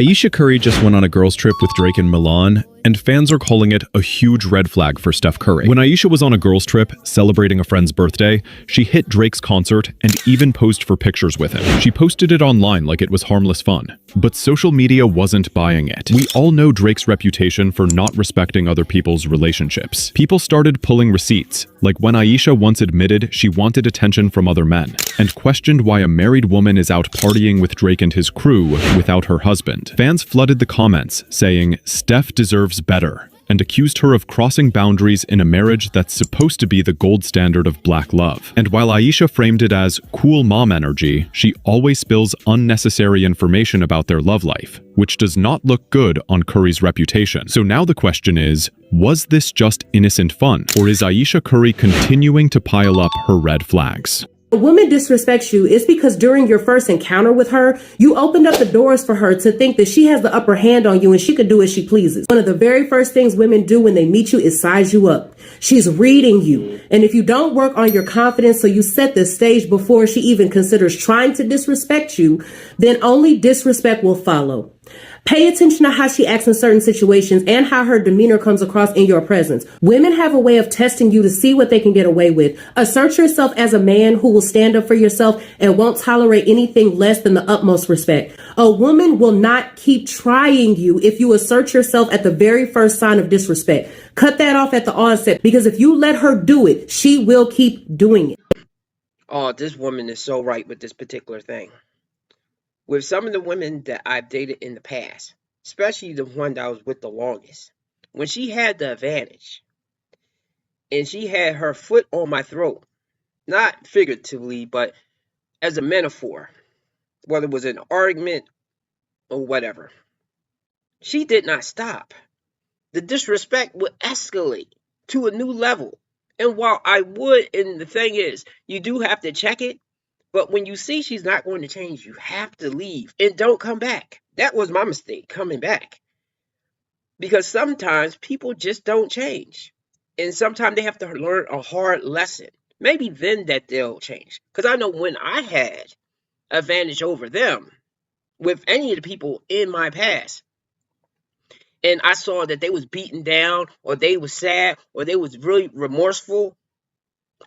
Ayesha Curry just went on a girls' trip with Drake in Milan, and fans are calling it a huge red flag for Steph Curry. When Ayesha was on a girls' trip, celebrating a friend's birthday, she hit Drake's concert and even posed for pictures with him. She posted it online like it was harmless fun. But social media wasn't buying it. We all know Drake's reputation for not respecting other people's relationships. People started pulling receipts, like when Ayesha once admitted she wanted attention from other men, and questioned why a married woman is out partying with Drake and his crew without her husband. Fans flooded the comments, saying, "Steph deserves better," and accused her of crossing boundaries in a marriage that's supposed to be the gold standard of black love. And while Ayesha framed it as cool mom energy, she always spills unnecessary information about their love life, which does not look good on Curry's reputation. So now the question is, was this just innocent fun, or is Ayesha Curry continuing to pile up her red flags? A woman disrespects you, it's because during your first encounter with her, you opened up the doors for her to think that she has the upper hand on you and she can do as she pleases. One of the very first things women do when they meet you is size you up. She's reading you. And if you don't work on your confidence so you set the stage before she even considers trying to disrespect you, then only disrespect will follow. Pay attention to how she acts in certain situations and how her demeanor comes across in your presence. Women have a way of testing you to see what they can get away with. Assert yourself as a man who will stand up for yourself and won't tolerate anything less than the utmost respect. A woman will not keep trying you if you assert yourself at the very first sign of disrespect. Cut that off at the onset, because if you let her do it, she will keep doing it. Oh, this woman is so right with this particular thing. With some of the women that I've dated in the past, especially the one that I was with the longest, when she had the advantage and she had her foot on my throat, not figuratively, but as a metaphor, whether it was an argument or whatever, she did not stop. The disrespect would escalate to a new level. And while I would, and the thing is, you do have to check it, but when you see she's not going to change, you have to leave and don't come back. That was my mistake, coming back. Because sometimes people just don't change. And sometimes they have to learn a hard lesson. Maybe then that they'll change. Because I know when I had advantage over them with any of the people in my past, and I saw that they was beaten down, or they was sad, or they was really remorseful,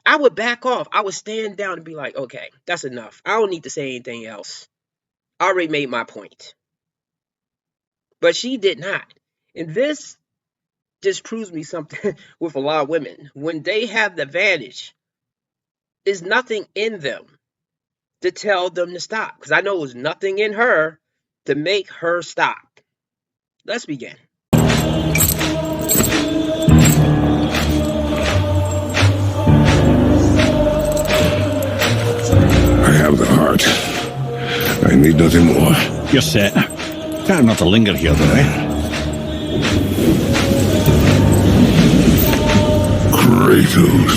I would back off. I would stand down and be like, okay, that's enough. I don't need to say anything else. I already made my point. But she did not. And this just proves me something with a lot of women. When they have the advantage, there's nothing in them to tell them to stop. Because I know there's nothing in her to make her stop. Let's begin. I have the heart. I need nothing more. You're set. Time not to linger here, though, eh? Kratos.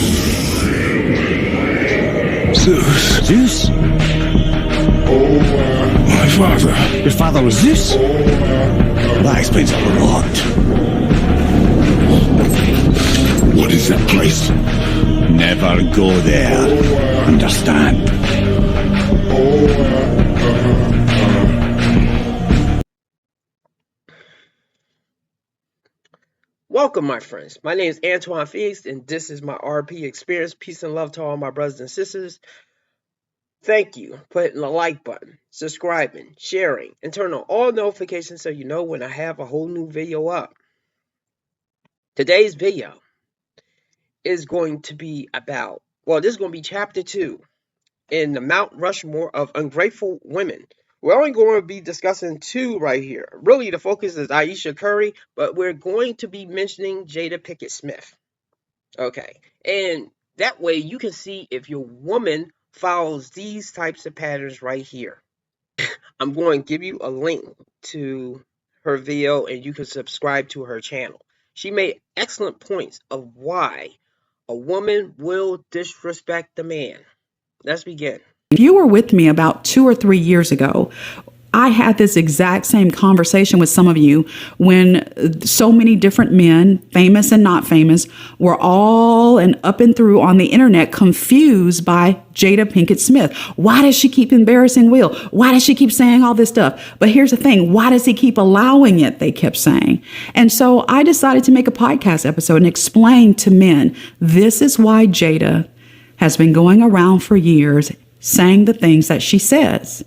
Zeus. Zeus? My father. Your father was Zeus? That explains a lot. What is that place? Never go there. Understand? Welcome, my friends. My name is Antoine Feast, and this is my RP experience. Peace and love to all my brothers and sisters. Thank you for hitting the like button, subscribing, sharing, and turn on all notifications so you know when I have a whole new video up. Today's video is going to be about, well, this is going to be chapter 2 in the Mount Rushmore of ungrateful women. We're only going to be discussing 2 right here. Really, the focus is Ayesha Curry, but we're going to be mentioning Jada Pinkett Smith. Okay, and that way you can see if your woman follows these types of patterns right here. I'm going to give you a link to her video and you can subscribe to her channel. She made excellent points of why a woman will disrespect the man. Let's begin. If you were with me about 2 or 3 years ago, I had this exact same conversation with some of you when so many different men, famous and not famous, were all and up and through on the internet confused by Jada Pinkett Smith. Why does she keep embarrassing Will? Why does she keep saying all this stuff? But here's the thing. Why does he keep allowing it? They kept saying. And so I decided to make a podcast episode and explain to men, this is why Jada has been going around for years saying the things that she says.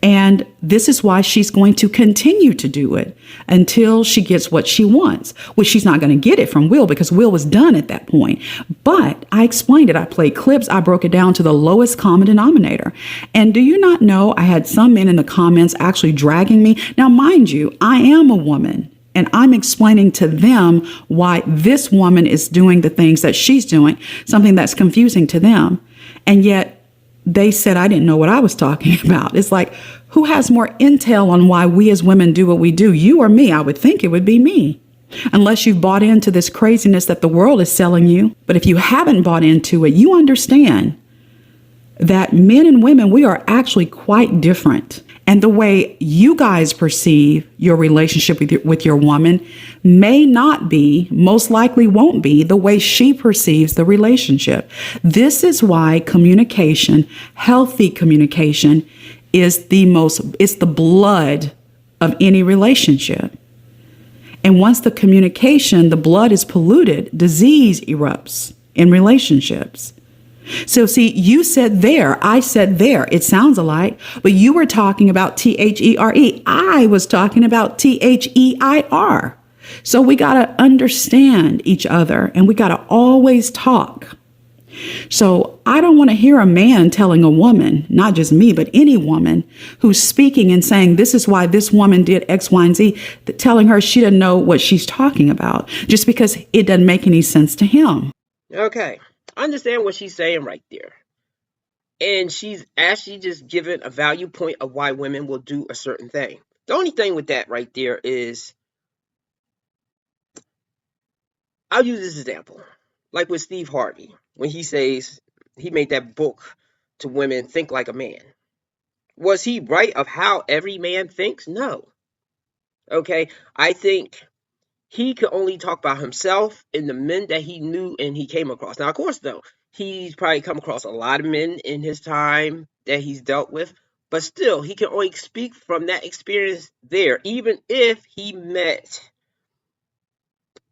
And this is why she's going to continue to do it until she gets what she wants, which she's not going to get it from Will because Will was done at that point. But I explained it. I played clips. I broke it down to the lowest common denominator. And do you not know, I had some men in the comments actually dragging me. Now, mind you, I am a woman. And I'm explaining to them why this woman is doing the things that she's doing, something that's confusing to them. And yet they said I didn't know what I was talking about. It's like, who has more intel on why we as women do what we do? You or me? I would think it would be me. Unless you've bought into this craziness that the world is selling you. But if you haven't bought into it, you understand that men and women, we are actually quite different. And the way you guys perceive your relationship with your woman may not be, most likely won't be, the way she perceives the relationship. This is why communication, healthy communication, it's the blood of any relationship. And once the communication, the blood is polluted, disease erupts in relationships. So see, you said there, I said there. It sounds alike, but you were talking about THERE. I was talking about THEIR. So we got to understand each other and we got to always talk. So I don't want to hear a man telling a woman, not just me, but any woman who's speaking and saying, this is why this woman did X, Y, and Z, telling her she doesn't know what she's talking about just because it doesn't make any sense to him. Okay. I understand what she's saying right there. And she's actually just given a value point of why women will do a certain thing. The only thing with that right there is, I'll use this example. Like with Steve Harvey, when he says he made that book to women, Think Like a Man. Was he right of how every man thinks? No. Okay, I think he could only talk about himself and the men that he knew and he came across. Now, of course, though, he's probably come across a lot of men in his time that he's dealt with, but still, he can only speak from that experience there, even if he met,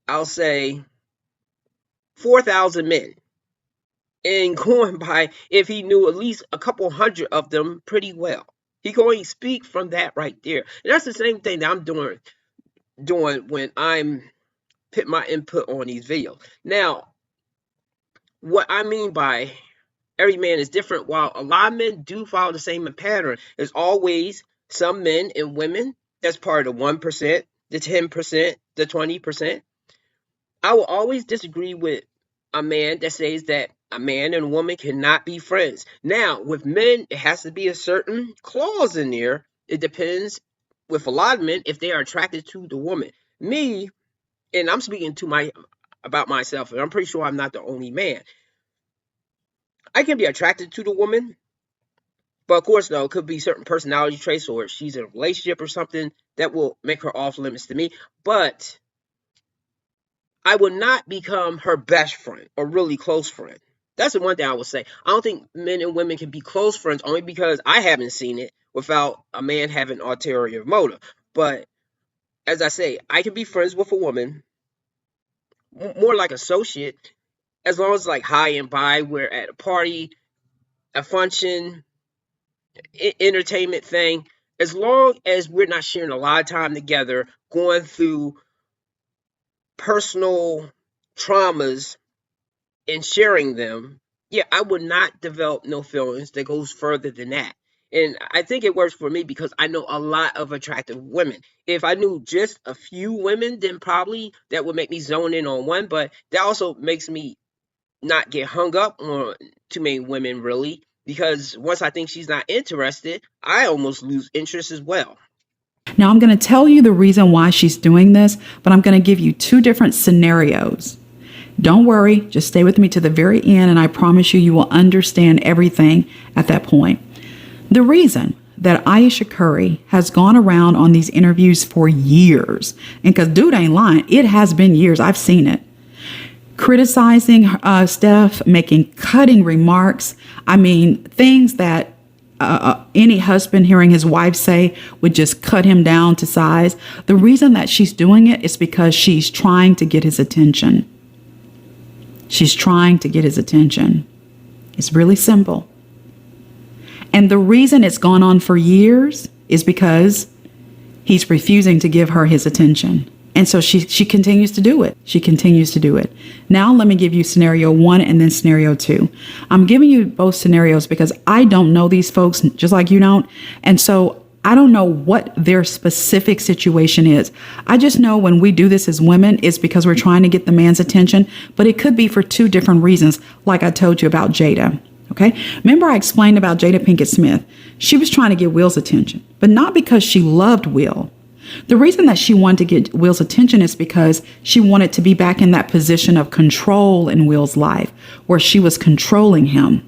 I'll say, 4,000 men. And going by if he knew at least a couple hundred of them pretty well. He can only speak from that right there. And that's the same thing that I'm doing when I'm put my input on these videos. Now, what I mean by every man is different, while a lot of men do follow the same pattern, there's always some men and women that's part of the 1%, the 10%, the 20%. I will always disagree with a man that says that a man and a woman cannot be friends. Now, with men, it has to be a certain clause in there. It depends with a lot of men if they are attracted to the woman. Me, and I'm speaking to about myself, and I'm pretty sure I'm not the only man. I can be attracted to the woman, but of course, though, it could be certain personality traits, or she's in a relationship or something that will make her off limits to me. But I will not become her best friend or really close friend. That's the one thing I would say. I don't think men and women can be close friends only because I haven't seen it without a man having ulterior motive. But as I say, I can be friends with a woman, more like associate, as long as like high and by, we're at a party, a function, entertainment thing, as long as we're not sharing a lot of time together, going through personal traumas and sharing them, yeah, I would not develop no feelings that goes further than that. And I think it works for me because I know a lot of attractive women. If I knew just a few women, then probably that would make me zone in on one. But that also makes me not get hung up on too many women, really. Because once I think she's not interested, I almost lose interest as well. Now, I'm going to tell you the reason why she's doing this, but I'm going to give you two different scenarios. Don't worry, just stay with me to the very end, and I promise you will understand everything at that point. The reason that Ayesha Curry has gone around on these interviews for years. And because dude ain't lying, it has been years. I've seen it. Criticizing Steph, making cutting remarks. I mean, things that any husband hearing his wife say would just cut him down to size. The reason that she's doing it is because she's trying to get his attention. She's trying to get his attention. It's really simple. And the reason it's gone on for years is because he's refusing to give her his attention. And so she continues to do it. She continues to do it. Now let me give you scenario 1 and then scenario 2. I'm giving you both scenarios because I don't know these folks just like you don't. And so I don't know what their specific situation is. I just know when we do this as women, it's because we're trying to get the man's attention, but it could be for 2 different reasons, like I told you about Jada. Okay. Remember I explained about Jada Pinkett Smith. She was trying to get Will's attention, but not because she loved Will. The reason that she wanted to get Will's attention is because she wanted to be back in that position of control in Will's life, where she was controlling him.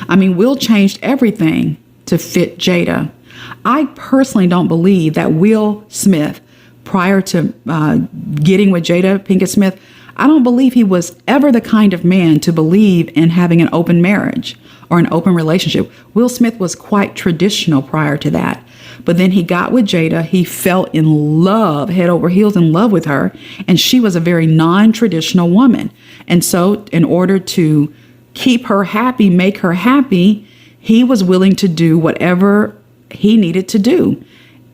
I mean, Will changed everything to fit Jada. I personally don't believe that Will Smith, prior to getting with Jada Pinkett Smith, I don't believe he was ever the kind of man to believe in having an open marriage or an open relationship. Will Smith was quite traditional prior to that. But then he got with Jada. He fell in love, head over heels in love with her. And she was a very non-traditional woman. And so in order to keep her happy, make her happy, he was willing to do whatever he needed to do,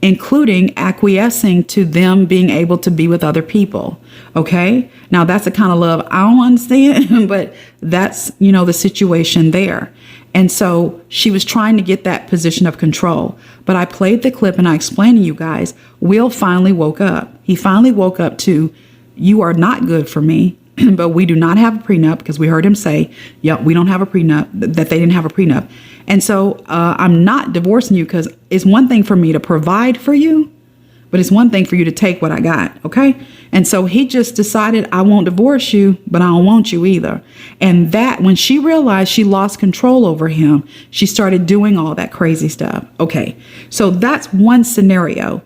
including acquiescing to them being able to be with other people. Okay. Now that's the kind of love I don't understand, but that's, the situation there. And so she was trying to get that position of control. But I played the clip and I explained to you guys, Will finally woke up. He finally woke up to, you are not good for me, but we do not have a prenup, because we heard him say, yeah, we don't have a prenup, that they didn't have a prenup. And so I'm not divorcing you, because it's one thing for me to provide for you, but it's one thing for you to take what I got. Okay. And so he just decided, I won't divorce you, but I don't want you either. And that when she realized she lost control over him, she started doing all that crazy stuff. Okay. So that's one scenario.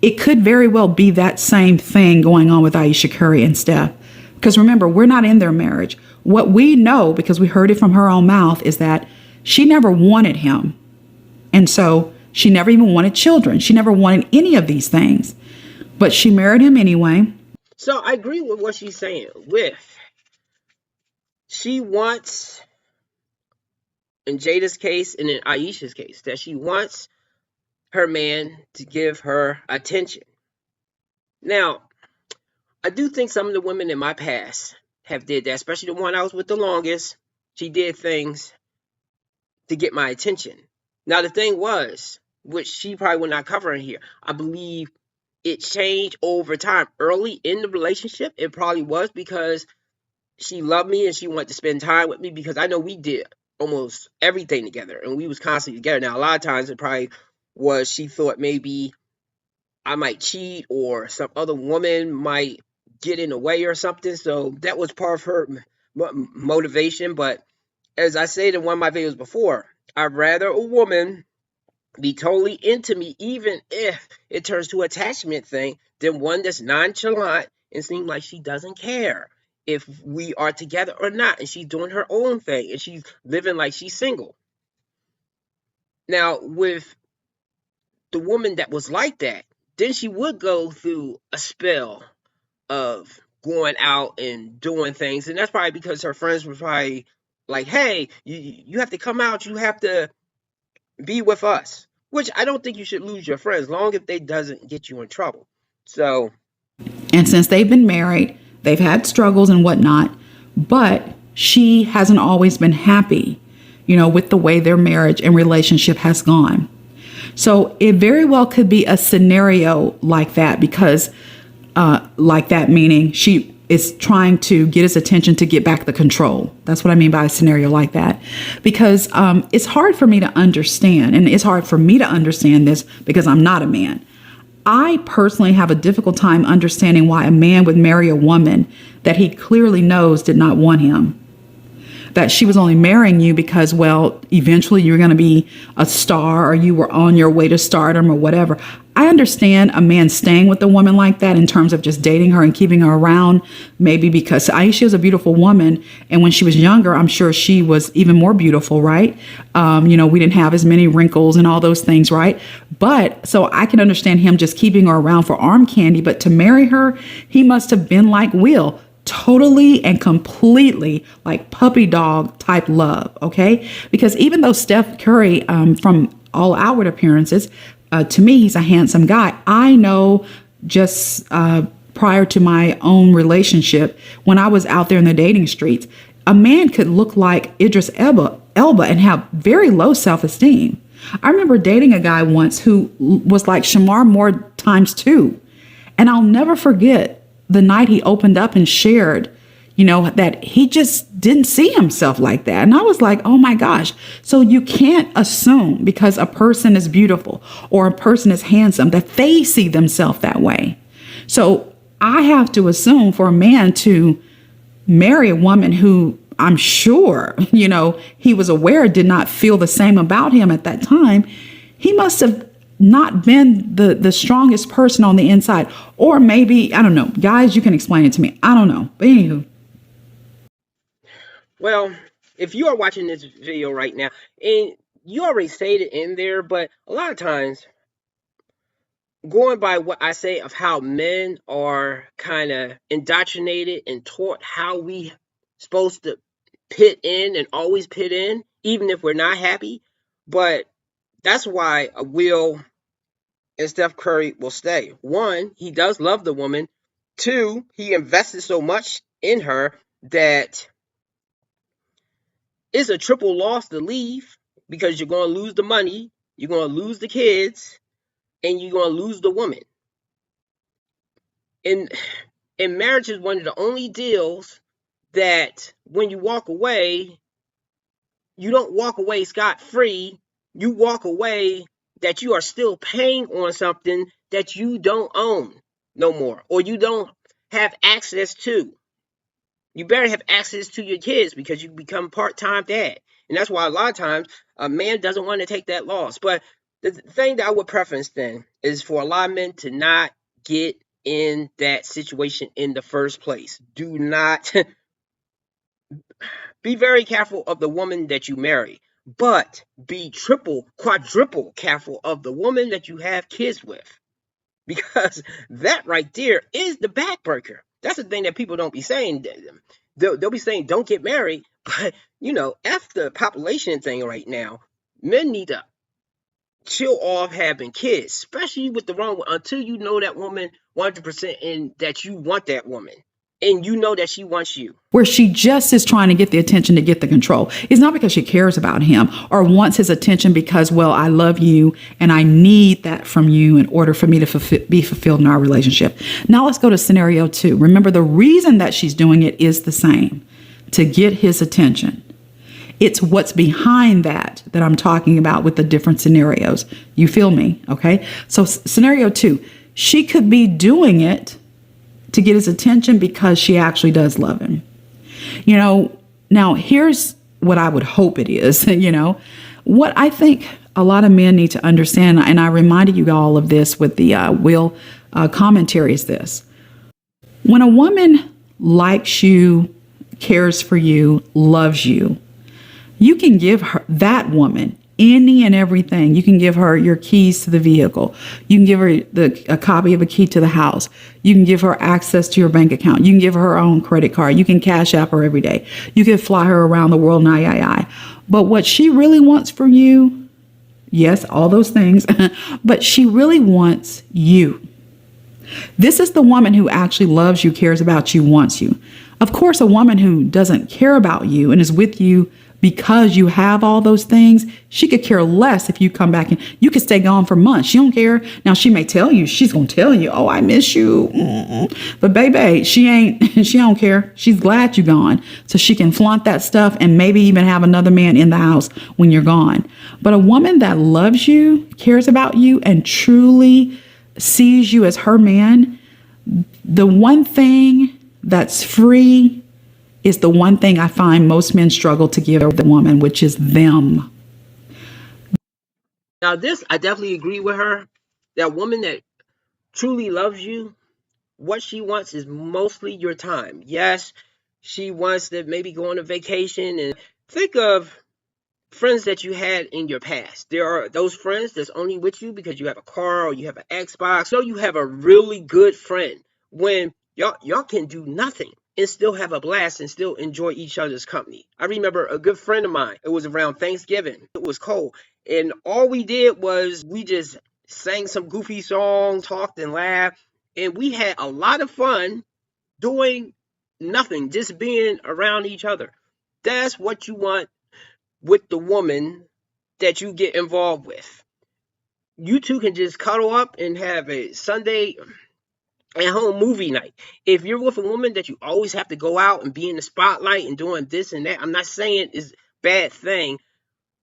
It could very well be that same thing going on with Ayesha Curry and Steph. Because remember, we're not in their marriage. What we know, because we heard it from her own mouth, is that she never wanted him. And so she never even wanted children. She never wanted any of these things. But she married him anyway. So I agree with what she's saying. She wants, in Jada's case and in Ayesha's case, that she wants her man to give her attention. Now, I do think some of the women in my past have did that, especially the one I was with the longest. She did things to get my attention. Now, the thing was, which she probably will not cover in here, I believe it changed over time. Early in the relationship, it probably was because she loved me and she wanted to spend time with me, because I know we did almost everything together and we was constantly together. Now, a lot of times it probably was she thought maybe I might cheat or some other woman might get in the way or something. So that was part of her motivation. But as I said in one of my videos before, I'd rather a woman be totally into me, even if it turns to an attachment thing, than one that's nonchalant and seems like she doesn't care if we are together or not, and she's doing her own thing and she's living like she's single. Now, with the woman that was like that, then she would go through a spell of going out and doing things, and that's probably because her friends were probably like, hey, you have to come out, you have to be with us, which I don't think you should lose your friends, long if they doesn't get you in trouble. So, and since they've been married, they've had struggles and whatnot, but she hasn't always been happy, with the way their marriage and relationship has gone. So it very well could be a scenario like that, because like that meaning she is trying to get his attention to get back the control. That's what I mean by a scenario like that, because it's hard for me to understand, and it's hard for me to understand this because I'm not a man. I personally have a difficult time understanding why a man would marry a woman that he clearly knows did not want him. that she was only marrying you because, well, eventually you're going to be a star or you were on your way to stardom or whatever. I understand a man staying with a woman like that in terms of just dating her and keeping her around, maybe because Ayesha is a beautiful woman. And when she was younger, I'm sure she was even more beautiful, right? We didn't have as many wrinkles and all those things, right? But so I can understand him just keeping her around for arm candy. But to marry her, he must have been like Will. Totally and completely like puppy dog type love, okay? Because even though Steph Curry, from all outward appearances, to me, he's a handsome guy. I know just prior to my own relationship, when I was out there in the dating streets, a man could look like Idris Elba and have very low self-esteem. I remember dating a guy once who was like Shamar Moore times 2. And I'll never forget the night he opened up and shared, that he just didn't see himself like that. And I was like, oh my gosh. So you can't assume because a person is beautiful or a person is handsome that they see themselves that way. So I have to assume for a man to marry a woman who I'm sure, he was aware did not feel the same about him at that time, he must have not been the strongest person on the inside. Or maybe, I don't know. Guys, you can explain it to me. I don't know. But anywho. Well, if you are watching this video right now, and you already stated in there, but a lot of times, going by what I say of how men are kind of indoctrinated and taught how we supposed to pit in and always pit in, even if we're not happy. But that's why Will and Steph Curry will stay. 1, he does love the woman. 2, he invested so much in her that it's a triple loss to leave because you're going to lose the money, you're going to lose the kids, and you're going to lose the woman. And marriage is one of the only deals that when you walk away, you don't walk away scot-free. You walk away that you are still paying on something that you don't own no more, or you don't have access to. You better have access to your kids because you become part-time dad. And that's why a lot of times a man doesn't want to take that loss. But the thing that I would preference then is for a lot of men to not get in that situation in the first place. Do not be very careful of the woman that you marry, but be triple, quadruple careful of the woman that you have kids with. Because that right there is the backbreaker. That's the thing that people don't be saying. They'll be saying, don't get married. But, F the population thing right now, men need to chill off having kids, especially with the wrong one, until you know that woman 100% and that you want that woman. And you know that she wants you. Where she just is trying to get the attention to get the control. It's not because she cares about him or wants his attention because, well, I love you and I need that from you in order for me to be fulfilled in our relationship. Now let's go to scenario 2. Remember, the reason that she's doing it is the same, to get his attention. It's what's behind that I'm talking about with the different scenarios. You feel me? Okay. So scenario 2, she could be doing it to get his attention because she actually does love him. Now here's what I would hope it is, what I think a lot of men need to understand. And I reminded you all of this with the Will commentary is this. When a woman likes you, cares for you, loves you, you can give her, that woman, any and everything. You can give her your keys to the vehicle. You can give her a copy of a key to the house. You can give her access to your bank account. You can give her her own credit card. You can cash app her every day. You can fly her around the world. But what she really wants from you, yes, all those things, but she really wants you. This is the woman who actually loves you, cares about you, wants you. Of course, a woman who doesn't care about you and is with you because you have all those things, she could care less if you come back and you could stay gone for months. She don't care. Now she may tell you, she's going to tell you, oh, I miss you. But baby, she don't care. She's glad you're gone. So she can flaunt that stuff and maybe even have another man in the house when you're gone. But a woman that loves you, cares about you, and truly sees you as her man, the one thing that's free is the one thing I find most men struggle to give the woman, which is them. Now, this, I definitely agree with her. That woman that truly loves you, what she wants is mostly your time. Yes, she wants to maybe go on a vacation, and think of friends that you had in your past. There are those friends that's only with you because you have a car or you have an Xbox. So you have a really good friend when y'all can do nothing and still have a blast and still enjoy each other's company. I remember a good friend of mine. It was around Thanksgiving. It was cold. And all we did was we just sang some goofy songs, talked and laughed. And we had a lot of fun doing nothing, just being around each other. That's what you want with the woman that you get involved with. You two can just cuddle up and have a Sunday at home movie night. If you're with a woman that you always have to go out and be in the spotlight and doing this and that, I'm not saying it's a bad thing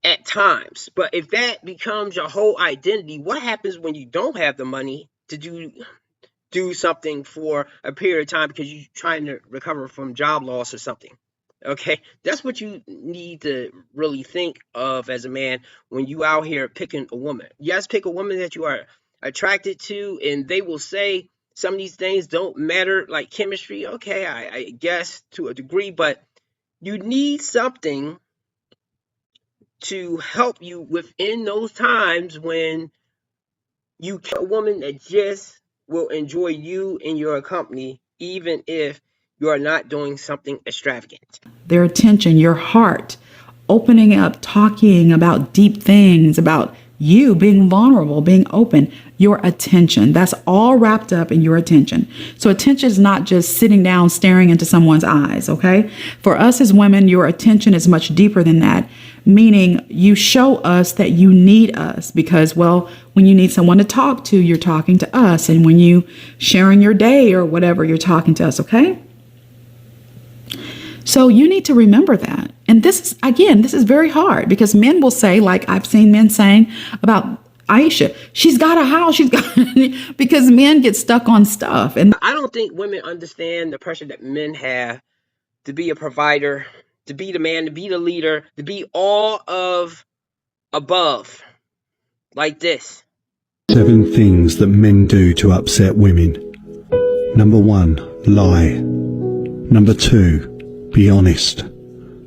at times, but if that becomes your whole identity, what happens when you don't have the money to do something for a period of time because you're trying to recover from job loss or something? Okay, that's what you need to really think of as a man when you out here picking a woman. Yes, pick a woman that you are attracted to, and they will say some of these things don't matter, like chemistry. Okay, I guess to a degree, but you need something to help you within those times when you get a woman that just will enjoy you and your company, even if you are not doing something extravagant. Their attention, your heart, opening up, talking about deep things, about you being vulnerable, being open, your attention. That's all wrapped up in your attention. So attention is not just sitting down staring into someone's eyes, okay? For us as women, your attention is much deeper than that, meaning you show us that you need us because, well, when you need someone to talk to, you're talking to us. And when you sharing your day or whatever, you're talking to us, okay? So you need to remember that. And this is very hard because men will say, like I've seen men saying about Ayesha, she's got a house, because men get stuck on stuff. And I don't think women understand the pressure that men have to be a provider, to be the man, to be the leader, to be all of above, like this. 7 things that men do to upset women. Number 1, lie. Number 2, be honest.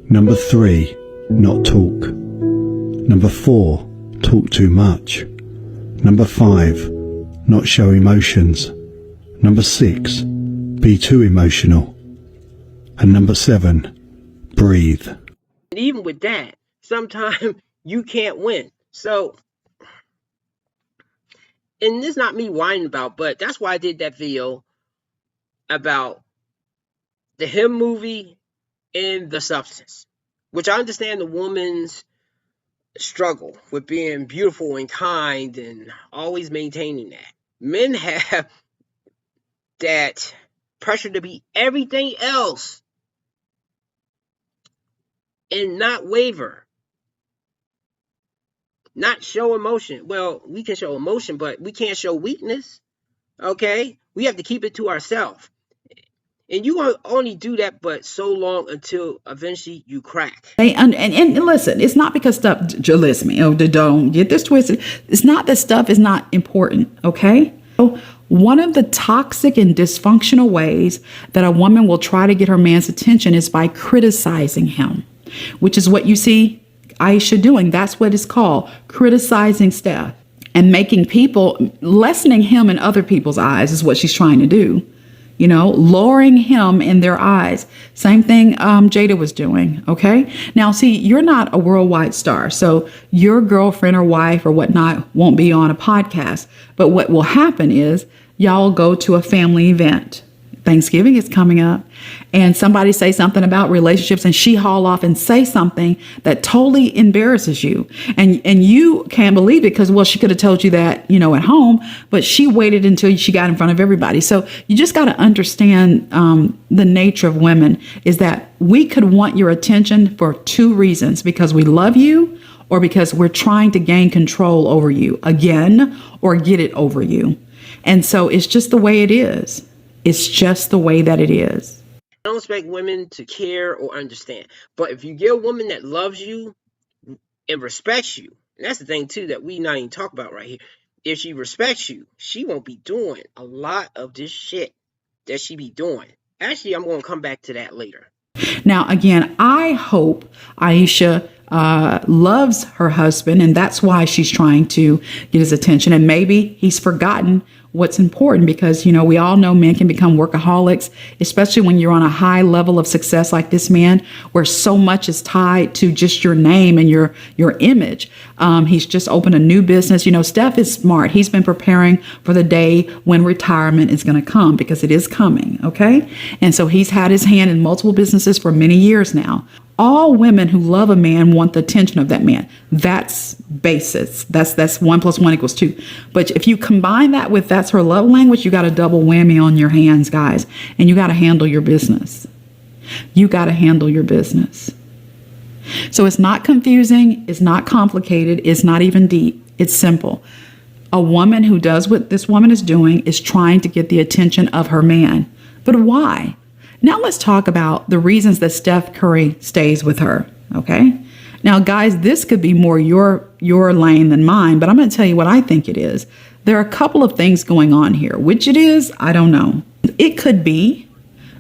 Number 3, not talk. Number 4, talk too much. Number 5, not show emotions. Number 6, be too emotional. And number 7, breathe. And even with that, sometimes you can't win. So, and this is not me whining about, but that's why I did that video about the him movie and the substance, which I understand the woman's struggle with being beautiful and kind and always maintaining that. Men have that pressure to be everything else and not waver, not show emotion. Well, we can show emotion, but we can't show weakness. Okay, we have to keep it to ourselves. And you will only do that but so long until eventually you crack. And listen, it's not because stuff, listen me, don't get this twisted. It's not that stuff is not important, okay? So one of the toxic and dysfunctional ways that a woman will try to get her man's attention is by criticizing him, which is what you see Ayesha doing. That's what it's called, criticizing Steph and making people, lessening him in other people's eyes is what she's trying to do. You know, lowering him in their eyes. Same thing Jada was doing, okay? Now, see, you're not a worldwide star, so your girlfriend or wife or whatnot won't be on a podcast. But what will happen is y'all go to a family event. Thanksgiving is coming up, and somebody say something about relationships, and she haul off and say something that totally embarrasses you, and you can't believe it because, well, she could have told you that, you know, at home, but she waited until she got in front of everybody. So you just got to understand the nature of women is that we could want your attention for 2 reasons: because we love you, or because we're trying to gain control over you again, or get it over you. And so it's just the way it is. It's just the way that it is. I don't expect women to care or understand. But if you get a woman that loves you and respects you, and that's the thing too that we not even talk about right here. If she respects you, she won't be doing a lot of this shit that she be doing. Actually, I'm going to come back to that later. Now, again, I hope Ayesha loves her husband, and that's why she's trying to get his attention. And maybe he's forgotten what's important, because, we all know men can become workaholics, especially when you're on a high level of success like this man, where so much is tied to just your name and your image. He's just opened a new business. Steph is smart. He's been preparing for the day when retirement is going to come, because it is coming. Okay. And so he's had his hand in multiple businesses for many years now. All women who love a man want the attention of that man. That's basis. That's 1 + 1 = 2. But if you combine that with that's her love language, you got a double whammy on your hands, guys. And you got to handle your business. You got to handle your business. So it's not confusing. It's not complicated. It's not even deep. It's simple. A woman who does what this woman is doing is trying to get the attention of her man. But why? Now let's talk about the reasons that Steph Curry stays with her, okay? Now, guys, this could be more your lane than mine, but I'm going to tell you what I think it is. There are a couple of things going on here. Which it is, I don't know. It could be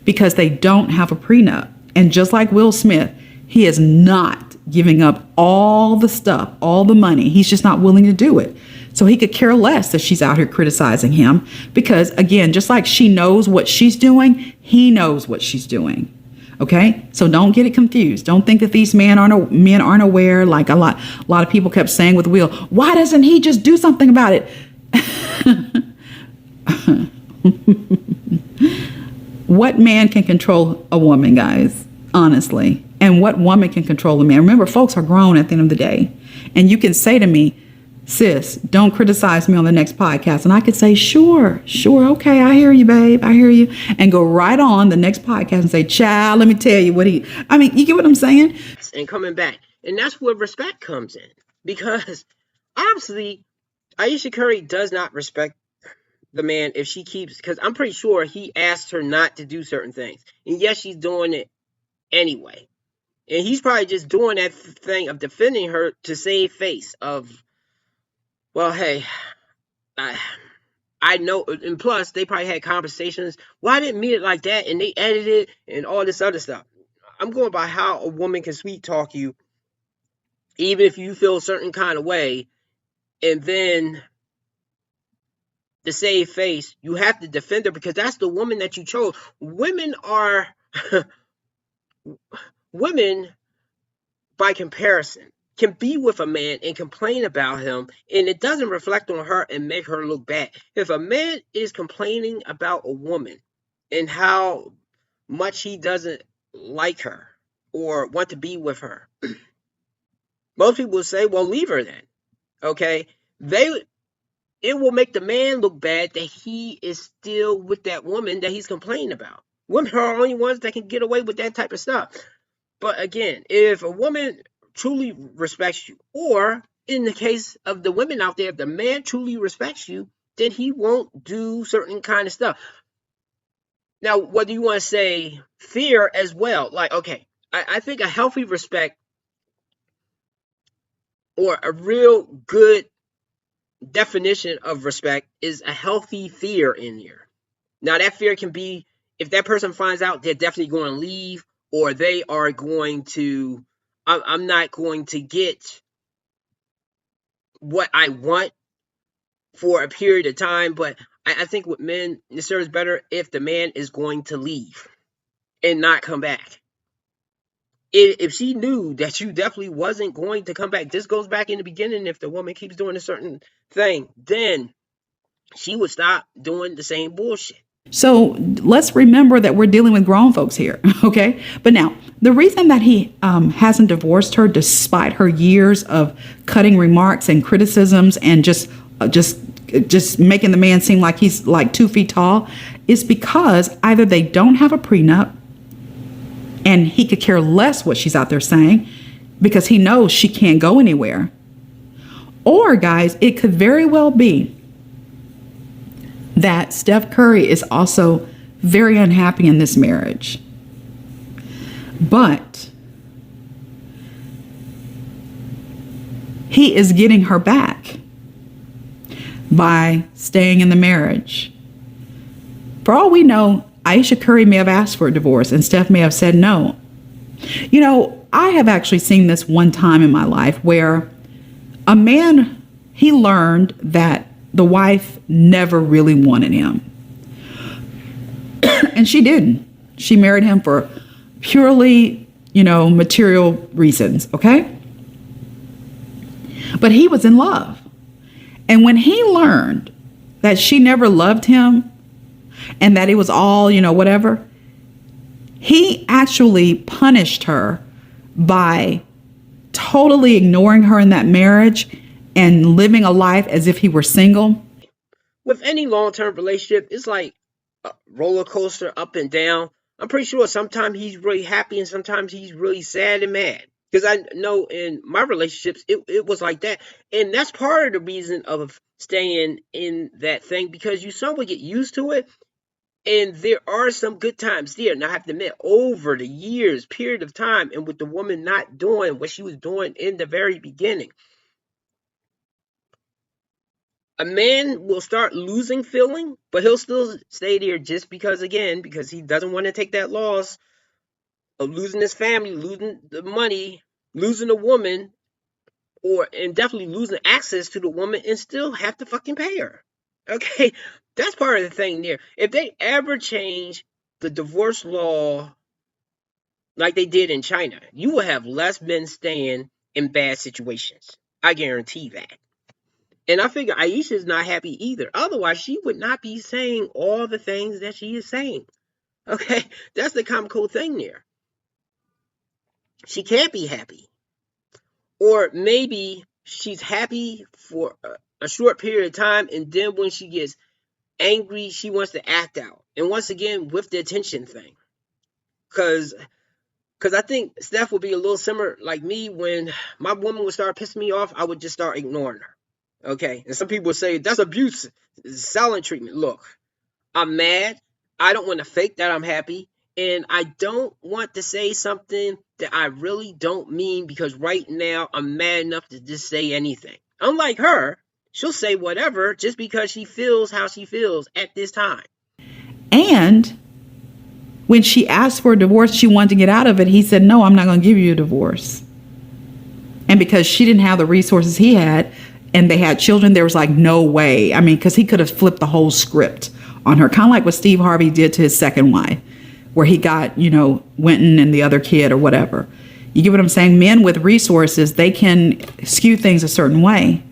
because they don't have a prenup. And just like Will Smith, he is not giving up all the stuff, all the money. He's just not willing to do it. So he could care less that she's out here criticizing him, because, again, just like she knows what she's doing, he knows what she's doing. Okay, so don't get it confused. Don't think that these men aren't aware. Like a lot of people kept saying with Will, why doesn't he just do something about it? What man can control a woman, guys? Honestly, and what woman can control a man? Remember, folks are grown at the end of the day, and you can say to me, sis, don't criticize me on the next podcast. And I could say, sure, okay, I hear you, babe, I hear you. And go right on the next podcast and say, child, let me tell you you get what I'm saying? And coming back. And that's where respect comes in. Because obviously, Ayesha Curry does not respect the man if she keeps, because I'm pretty sure he asked her not to do certain things. And yes, she's doing it anyway. And he's probably just doing that thing of defending her to save face of, well, hey, I know, and plus, they probably had conversations. Well, I didn't mean it like that, and they edited it, and all this other stuff. I'm going by how a woman can sweet talk you, even if you feel a certain kind of way, and then to save face, you have to defend her, because that's the woman that you chose. Women, by comparison, can be with a man and complain about him, and it doesn't reflect on her and make her look bad. If a man is complaining about a woman and how much he doesn't like her or want to be with her, most people will say, well, leave her then. Okay? It will make the man look bad that he is still with that woman that he's complaining about. Women are the only ones that can get away with that type of stuff. But again, if a woman truly respects you, or in the case of the women out there, if the man truly respects you, then he won't do certain kind of stuff. Now, whether you want to say fear as well, like, okay, I think a healthy respect or a real good definition of respect is a healthy fear in there. Now, that fear can be, if that person finds out, they're definitely going to leave, or they are going to, I'm not going to get what I want for a period of time. But I think with men, it serves better if the man is going to leave and not come back. If she knew that you definitely wasn't going to come back, this goes back in the beginning, if the woman keeps doing a certain thing, then she would stop doing the same bullshit. So let's remember that we're dealing with grown folks here, okay? But now, the reason that he hasn't divorced her, despite her years of cutting remarks and criticisms and just making the man seem like he's like 2 feet tall, is because either they don't have a prenup, and he could care less what she's out there saying because he knows she can't go anywhere. Or, guys, it could very well be that Steph Curry is also very unhappy in this marriage. But he is getting her back by staying in the marriage. For all we know, Ayesha Curry may have asked for a divorce and Steph may have said no. You know, I have actually seen this one time in my life where a man, he learned that the wife never really wanted him. And she didn't. She married him for purely, material reasons, okay? But he was in love. And when he learned that she never loved him and that it was all, whatever, he actually punished her by totally ignoring her in that marriage and living a life as if he were single. With any long-term relationship, it's like a roller coaster up and down. I'm pretty sure sometimes he's really happy and sometimes he's really sad and mad. Because I know in my relationships, it was like that. And that's part of the reason of staying in that thing, because you somewhat get used to it. And there are some good times there. And I have to admit, over the years, period of time, and with the woman not doing what she was doing in the very beginning, a man will start losing feeling, but he'll still stay there just because he doesn't want to take that loss of losing his family, losing the money, losing a woman, and definitely losing access to the woman and still have to fucking pay her. Okay, that's part of the thing there. If they ever change the divorce law like they did in China, you will have less men staying in bad situations. I guarantee that. And I figure Ayesha's not happy either. Otherwise, she would not be saying all the things that she is saying. Okay, that's the comical thing there. She can't be happy. Or maybe she's happy for a short period of time, and then when she gets angry, she wants to act out. And once again, with the attention thing. Because I think Steph would be a little similar like me. When my woman would start pissing me off, I would just start ignoring her. Okay, and some people would say that's abuse, silent treatment. Look, I'm mad. I don't want to fake that I'm happy. And I don't want to say something that I really don't mean, because right now I'm mad enough to just say anything. Unlike her, she'll say whatever just because she feels how she feels at this time. And when she asked for a divorce, she wanted to get out of it. He said, no, I'm not going to give you a divorce. And because she didn't have the resources he had, and they had children, there was like no way. I mean, because he could have flipped the whole script on her, kind of like what Steve Harvey did to his second wife, where he got, Winton and the other kid or whatever. You get what I'm saying? Men with resources, they can skew things a certain way,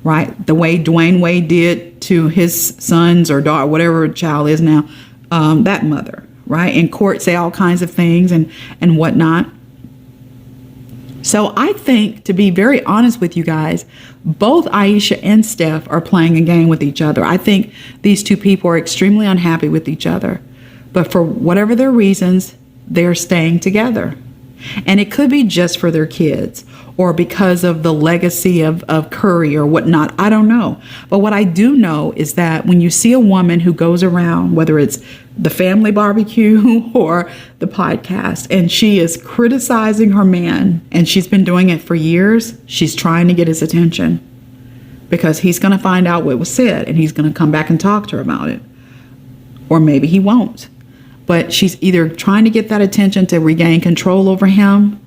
right? The way Dwayne Wade did to his sons or daughter, whatever child is now, that mother, right? In court, say all kinds of things and whatnot. So I think, to be very honest with you guys, both Ayesha and Steph are playing a game with each other. I think these two people are extremely unhappy with each other. But for whatever their reasons, they're staying together. And it could be just for their kids or because of the legacy of Curry or whatnot. I don't know. But what I do know is that when you see a woman who goes around, whether it's the family barbecue or the podcast, and she is criticizing her man, and she's been doing it for years, she's trying to get his attention because he's going to find out what was said and he's going to come back and talk to her about it. Or maybe he won't. But she's either trying to get that attention to regain control over him,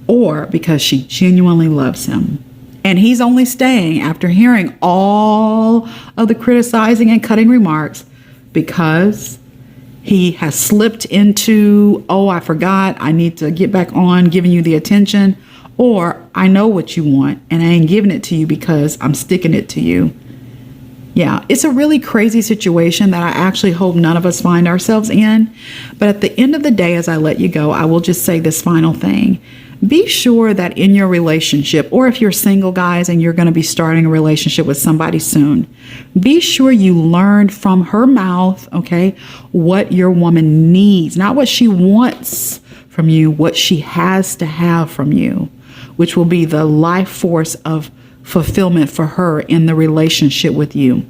or because she genuinely loves him. And he's only staying after hearing all of the criticizing and cutting remarks because he has slipped into, oh, I forgot, I need to get back on giving you the attention, or I know what you want and I ain't giving it to you because I'm sticking it to you. Yeah, it's a really crazy situation that I actually hope none of us find ourselves in. But at the end of the day, as I let you go, I will just say this final thing. Be sure that in your relationship, or if you're single, guys, and you're going to be starting a relationship with somebody soon, be sure you learn from her mouth, okay, what your woman needs, not what she wants from you, what she has to have from you, which will be the life force of fulfillment for her in the relationship with you.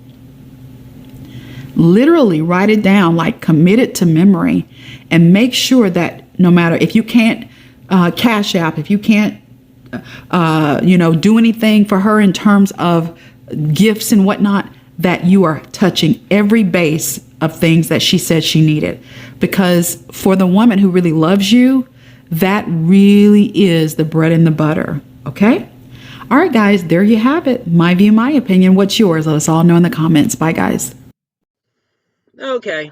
Literally write it down, like commit it to memory, and make sure that no matter if you can't cash app, if you can't, do anything for her in terms of gifts and whatnot, that you are touching every base of things that she said she needed. Because for the woman who really loves you, that really is the bread and the butter. Okay? All right, guys, there you have it. My view, my opinion. What's yours? Let us all know in the comments. Bye, guys. Okay.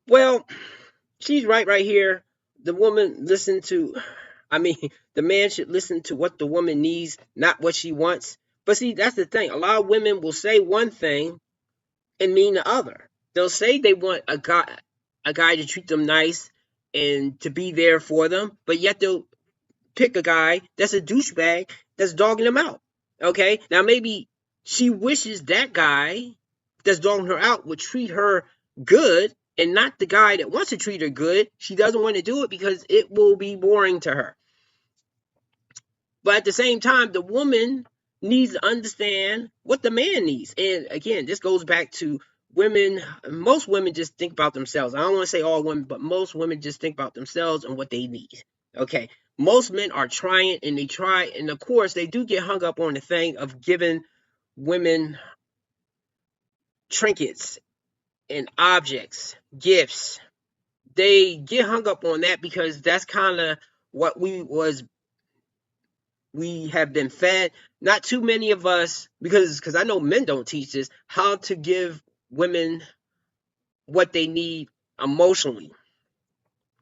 Well, she's right here. The man should listen to what the woman needs, not what she wants. But see, that's the thing. A lot of women will say one thing and mean the other. They'll say they want a guy to treat them nice and to be there for them, but yet they'll pick a guy that's a douchebag that's dogging them out. Okay? Now, maybe she wishes that guy that's dogging her out would treat her good and not the guy that wants to treat her good. She doesn't want to do it because it will be boring to her. But at the same time, the woman needs to understand what the man needs. And again, this goes back to women. Most women just think about themselves. I don't want to say all women, but most women just think about themselves and what they need. Okay. Most men are trying and they try. And of course, they do get hung up on the thing of giving women trinkets and objects, gifts. They get hung up on that because that's kind of what we have been fed. Not too many of us, because I know men don't teach this, how to give women what they need emotionally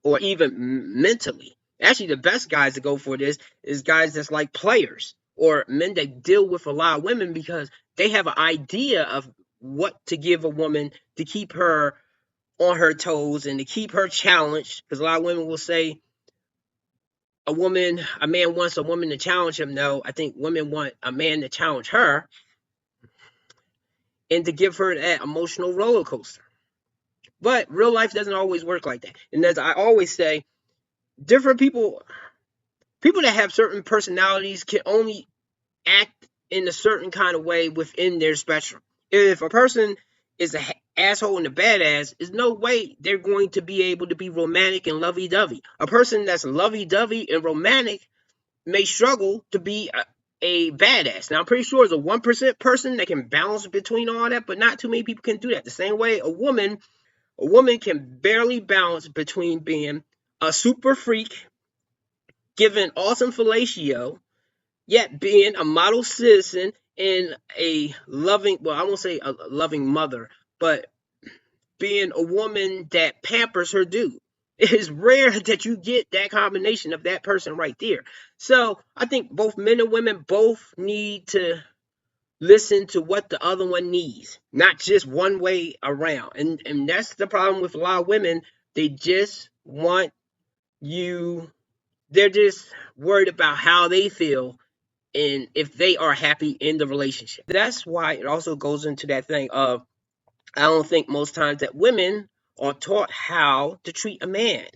or even mentally. Actually, the best guys to go for this is guys that's like players or men that deal with a lot of women because they have an idea of what to give a woman to keep her on her toes and to keep her challenged. Because a lot of women will say a man wants a woman to challenge him. No, I think women want a man to challenge her and to give her that emotional roller coaster. But real life doesn't always work like that. And as I always say, different people that have certain personalities can only act in a certain kind of way within their spectrum. If a person is an asshole and a badass, there's no way they're going to be able to be romantic and lovey-dovey. A person that's lovey-dovey and romantic may struggle to be a badass. Now, I'm pretty sure there's a 1% person that can balance between all that, but not too many people can do that. The same way a woman can barely balance between being a super freak, giving awesome fellatio, yet being a model citizen and a loving, well, I won't say a loving mother, but being a woman that pampers her dude. It is rare that you get that combination of that person right there. So I think both men and women both need to listen to what the other one needs, not just one way around. And that's the problem with a lot of women. They just want you, they're just worried about how they feel and if they are happy in the relationship. That's why it also goes into that thing of, I don't think most times that women are taught how to treat a man,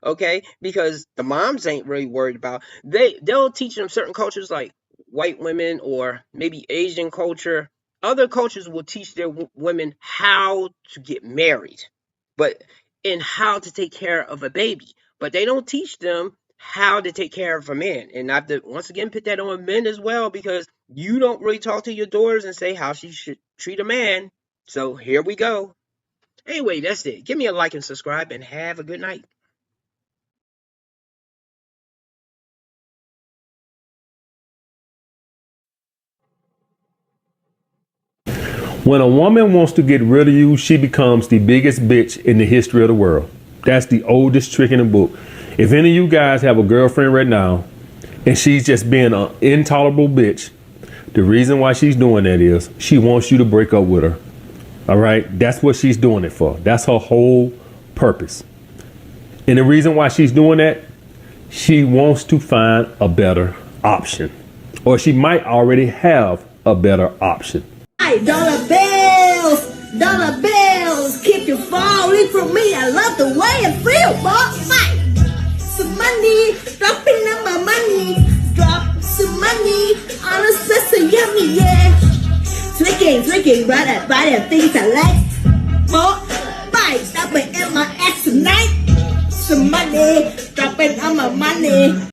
okay? Because the moms ain't really worried about, they'll teach them certain cultures like white women or maybe Asian culture. Other cultures will teach their women how to get married, and how to take care of a baby. But they don't teach them how to take care of a man. And I have to once again put that on men as well, because you don't really talk to your daughters and say how she should treat a man. So here we go. Anyway, that's it. Give me a like and subscribe and have a good night. When a woman wants to get rid of you, she becomes the biggest bitch in the history of the world. That's the oldest trick in the book. If any of you guys have a girlfriend right now and she's just being an intolerable bitch, the reason why she's doing that is she wants you to break up with her. All right? That's what she's doing it for. That's her whole purpose. And the reason why she's doing that, she wants to find a better option. Or she might already have a better option. Dollar bills, keep you falling from me. I love the way it feels, boss. Some money, dropping on my money. Drop some money on a special yummy, yeah. Drinking, right at buy the things I like. More, buy, stopping in my ass tonight. Some money, ากเป็นอมมันนี่